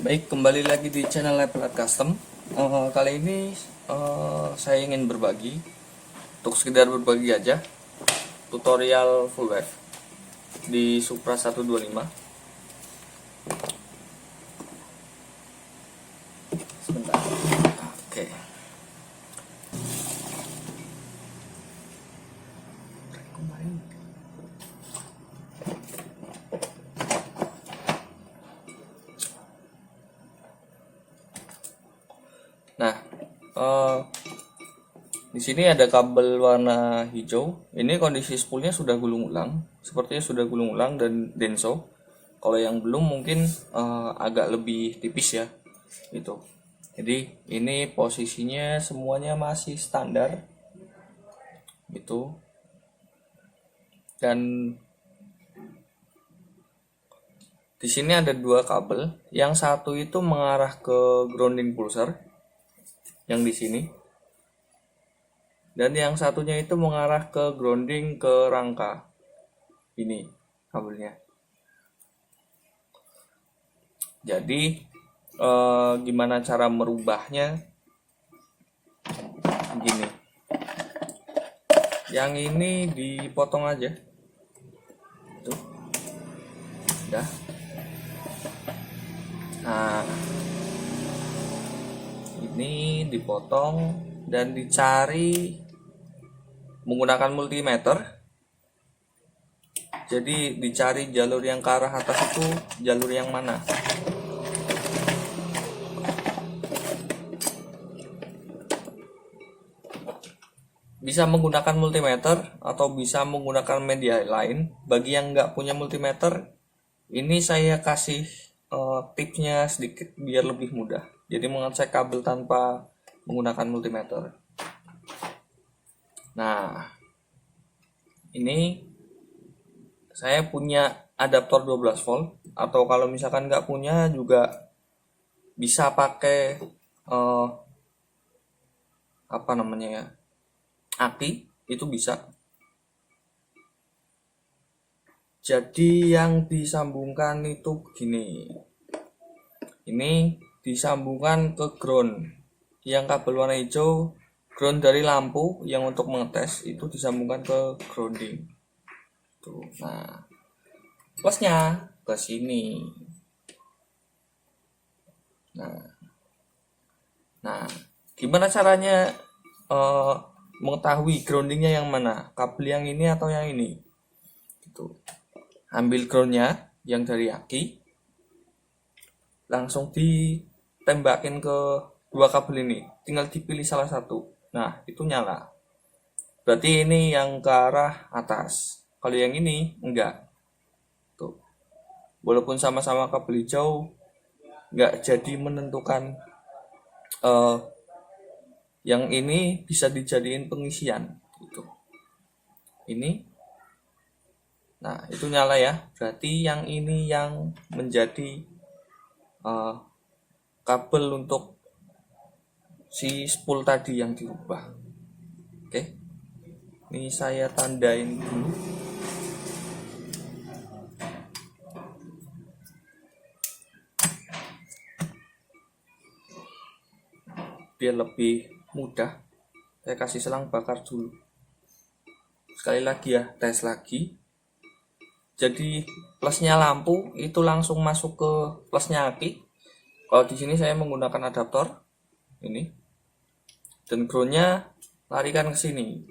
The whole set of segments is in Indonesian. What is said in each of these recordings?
Baik, kembali lagi di channel Level Custom. Kali ini saya ingin berbagi, untuk sekedar berbagi aja, tutorial full wave di Supra 125. Sebentar. Oke. Nah, di sini ada kabel warna hijau. Ini kondisi spoolnya sudah gulung ulang, sepertinya sudah gulung ulang dan denso. Kalau yang belum mungkin agak lebih tipis ya, gitu. Jadi ini posisinya semuanya masih standar, gitu. Dan di sini ada dua kabel. Yang satu itu mengarah ke grounding pulser, yang di sini, dan yang satunya itu mengarah ke grounding ke rangka. Ini kabelnya. Jadi gimana cara merubahnya? Gini, yang ini dipotong aja, tuh, udah. Nah, ini dipotong dan dicari menggunakan multimeter. Jadi dicari jalur yang ke arah atas itu jalur yang mana. Bisa menggunakan multimeter atau bisa menggunakan media lain. Bagi yang nggak punya multimeter, ini saya kasih tipsnya sedikit biar lebih mudah. Jadi mengecek kabel tanpa menggunakan multimeter. Nah, ini saya punya adaptor 12 volt, atau kalau misalkan nggak punya juga bisa pakai aki, itu bisa. Jadi yang disambungkan itu begini. Ini disambungkan ke ground. Yang kabel warna hijau ground dari lampu yang untuk mengetes itu disambungkan ke grounding. Tuh. Nah, plusnya ke sini. Nah, gimana caranya mengetahui groundingnya yang mana? Kabel yang ini atau yang ini? Gitu. Ambil groundnya yang dari aki, langsung ditembakin ke dua kabel ini. Tinggal dipilih salah satu. Nah, itu nyala. Berarti ini yang ke arah atas. Kalau yang ini enggak. Tuh. Walaupun sama-sama kabel hijau, enggak jadi menentukan. Yang ini bisa dijadiin pengisian. Gitu. Ini. Nah, itu nyala ya. Berarti yang ini yang menjadi kabel untuk si spool tadi yang dirubah. Oke. Ini saya tandain dulu. Biar lebih mudah, saya kasih selang bakar dulu. Sekali lagi ya, tes lagi. Jadi plusnya lampu itu langsung masuk ke plusnya aki. Kalau di sini saya menggunakan adaptor ini, dan groundnya larikan ke sini.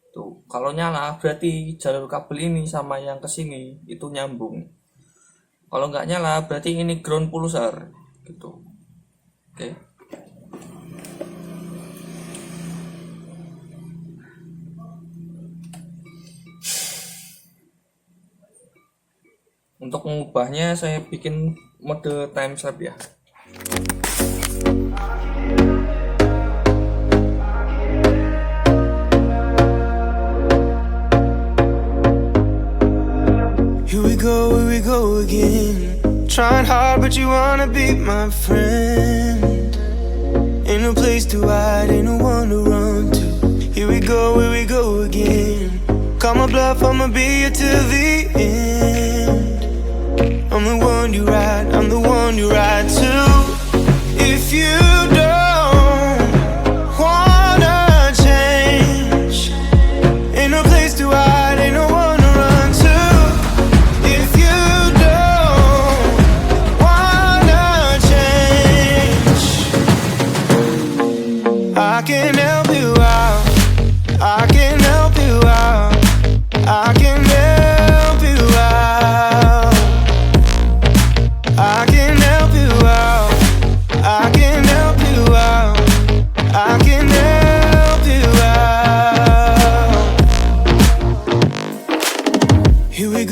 Tuh, kalau nyala berarti jalur kabel ini sama yang ke sini itu nyambung. Kalau nggak nyala berarti ini ground pulsar, gitu. Oke. Untuk mengubahnya saya bikin mode time slap ya. Here we go again. Trying hard but you wanna be my friend. Ain't no place to hide, ain't no one to run to. Here we go again. Call my bluff, I'ma be here till the end. I'm the one you ride, I'm the one you ride to. If you don't wanna change, ain't no place to hide, ain't no one to run to. If you don't wanna change, I can help you out, I can help you out, I can help you out, I can help you out, I can help you out, I can help you out. Here we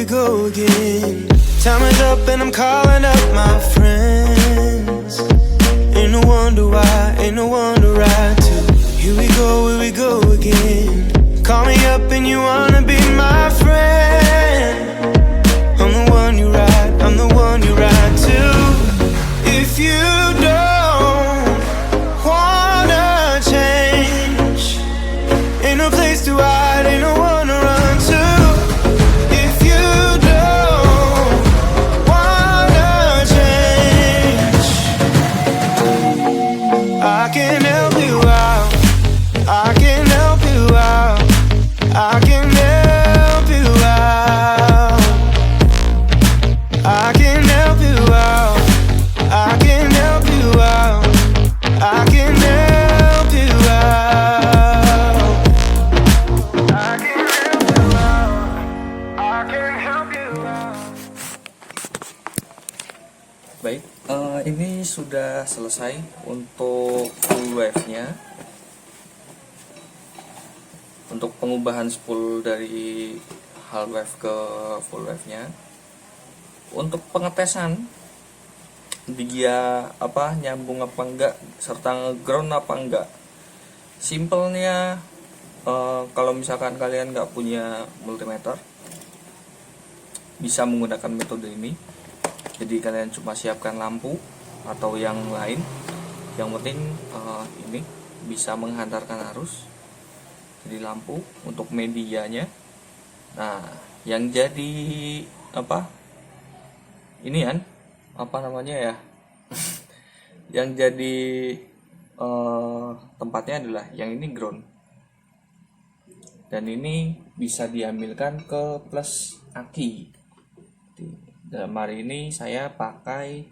go again. Time is up and I'm calling up my friends. Ain't no wonder why, ain't no one to ride to. Here we go again. Call me up and you wanna be my friend. I'm the one you ride, I'm the one you ride to. If you don't wanna change, ain't no place to hide, ain't no one to run to. If you don't wanna change, I can help you out, I can help you out, I can help you out, I can help you out, I can help you out, I can help you out, I can help you out, I can help you out. Baik, ini sudah selesai untuk full wave-nya. Untuk pengubahan spool dari half wave ke full wave-nya. Untuk pengetesan dia nyambung apa enggak serta ngeground apa enggak. Simpelnya kalau misalkan kalian nggak punya multimeter, bisa menggunakan metode ini. Jadi kalian cuma siapkan lampu atau yang lain. Yang penting ini bisa menghantarkan arus. Jadi lampu untuk medianya. Nah, yang jadi ini kan yang jadi tempatnya adalah yang ini ground. Dan ini bisa diambilkan ke plus aki. Dalam hari ini saya pakai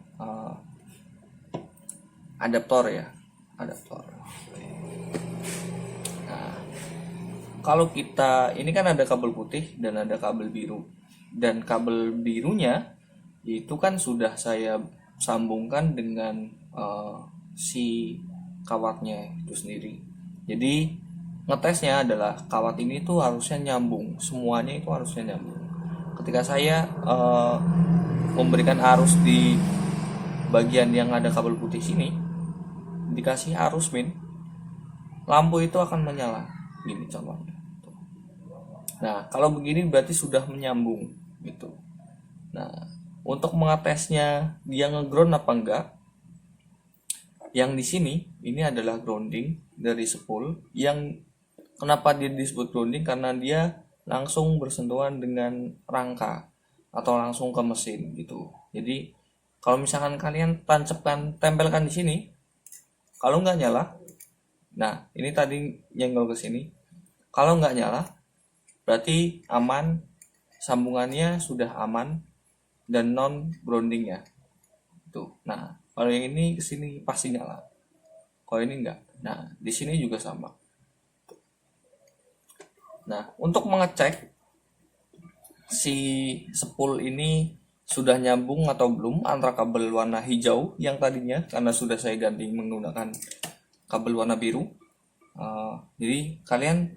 adaptor ya, adaptor. Nah, kalau kita ini kan ada kabel putih dan ada kabel biru, dan kabel birunya itu kan sudah saya sambungkan dengan si kawatnya itu sendiri. Jadi ngetesnya adalah kawat ini tuh harusnya nyambung, semuanya itu harusnya nyambung. Ketika saya memberikan arus di bagian yang ada kabel putih sini, dikasih arus min, lampu itu akan menyala. Gini contohnya. Nah, kalau begini berarti sudah menyambung gitu. Nah, untuk mengetesnya dia ngeground apa enggak, yang di sini ini adalah grounding dari spool. Yang kenapa dia disebut grounding, karena dia langsung bersentuhan dengan rangka atau langsung ke mesin gitu. Jadi kalau misalkan kalian tempelkan di sini, kalau nggak nyala, nah ini tadi nyenggol ke sini, kalau nggak nyala berarti aman, sambungannya sudah aman dan non grounding ya. Tuh. Nah, kalau yang ini ke sini pasti nyala. Kalau ini enggak. Nah, di sini juga sama. Nah, untuk mengecek si spool ini sudah nyambung atau belum antara kabel warna hijau yang tadinya, karena sudah saya ganti menggunakan kabel warna biru. Jadi kalian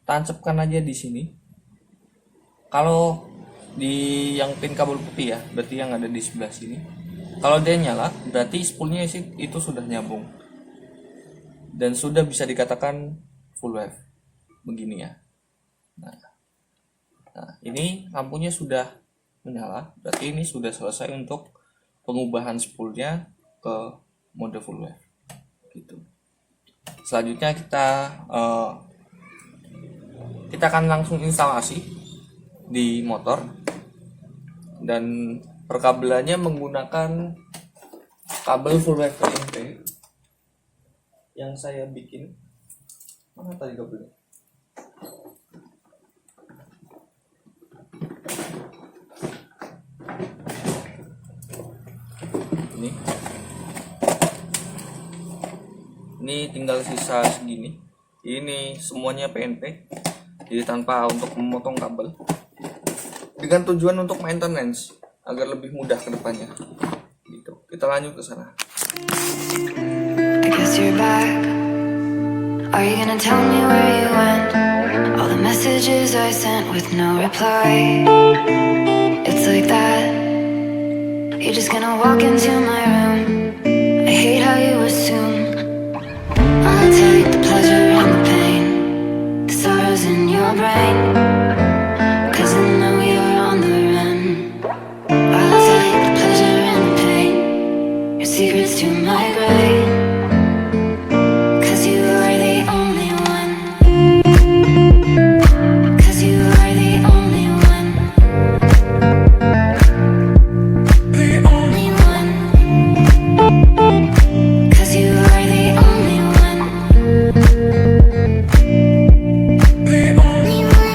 tancapkan aja di sini. Kalau di yang pin kabel putih ya, berarti yang ada di sebelah sini. Kalau dia nyala, berarti spoolnya itu sudah nyambung dan sudah bisa dikatakan full wave. Begini ya. Nah, ini lampunya sudah menyala, berarti ini sudah selesai untuk pengubahan spoolnya ke mode full wave. Gitu. Selanjutnya kita akan langsung instalasi di motor, dan Perkabelannya menggunakan kabel full wave PNP yang saya bikin. Mana tadi kabelnya? Ini tinggal sisa segini. Ini semuanya PNP, jadi tanpa untuk memotong kabel, dengan tujuan untuk maintenance agar lebih mudah ke depannya. Gitu. Kita lanjut ke sana. I guess you're back. Are you gonna tell me where you went? All the messages I sent with no reply. It's like that. You're just gonna walk into my room. I hate how you assume I'll take the pleasure and the pain, the sorrows in your brain, 'cause I know you're on the run. I'll take the pleasure and the pain, your secrets to my grave, 'cause you are the only one, 'cause you are the only one, the only one, 'cause you are the only one, the only one.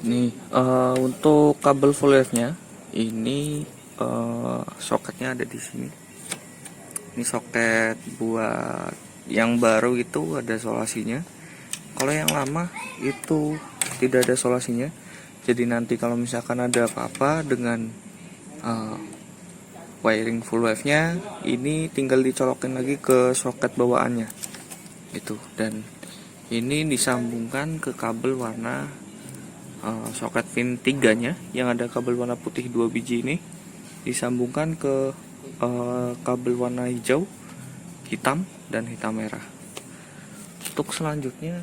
Nih, untuk kabel full wave-nya ini soketnya ada di sini. Ini soket buat yang baru itu ada solasinya. Kalau yang lama itu tidak ada solasinya. Jadi nanti kalau misalkan ada apa-apa dengan wiring full wave-nya, ini tinggal dicolokin lagi ke soket bawaannya. Itu, dan ini disambungkan ke kabel warna soket pin 3-nya yang ada kabel warna putih 2 biji ini disambungkan ke kabel warna hijau, hitam, dan hitam merah. Untuk selanjutnya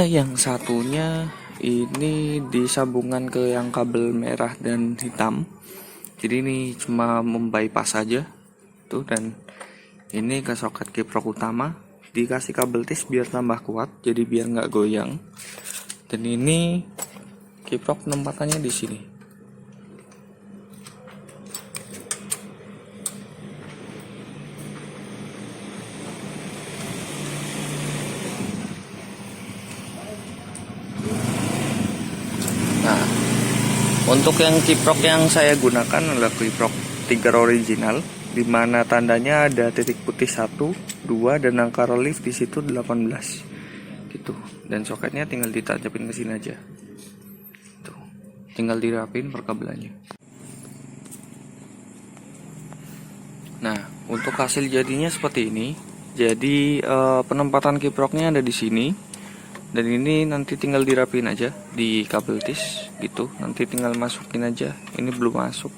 yang satunya ini disambungkan ke yang kabel merah dan hitam. Jadi ini cuma membypass saja tuh, dan ini ke soket kiprok utama dikasih kabel tis biar tambah kuat, jadi biar nggak goyang. Dan ini kiprok penempatannya di sini. Nah, untuk yang kiprok yang saya gunakan adalah kiprok Tiger original, di mana tandanya ada titik putih 1, 2, dan angka relief di situ 18 gitu. Dan soketnya tinggal ditancapin ke sini aja. Tuh, tinggal dirapin perkabelannya. Nah, untuk hasil jadinya seperti ini. Jadi penempatan kiproknya ada di sini. Dan ini nanti tinggal dirapin aja di kabel tis gitu. Nanti tinggal masukin aja. Ini belum masuk.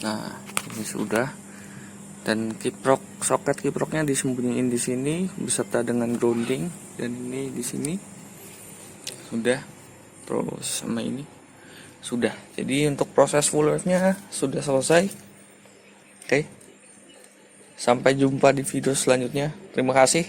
Nah, ini sudah. Dan soket kiproknya disembunyiin di sini beserta dengan grounding, dan ini di sini sudah. Terus sama ini sudah. Jadi untuk proses full wave-nya sudah selesai. Oke. Sampai jumpa di video selanjutnya. Terima kasih.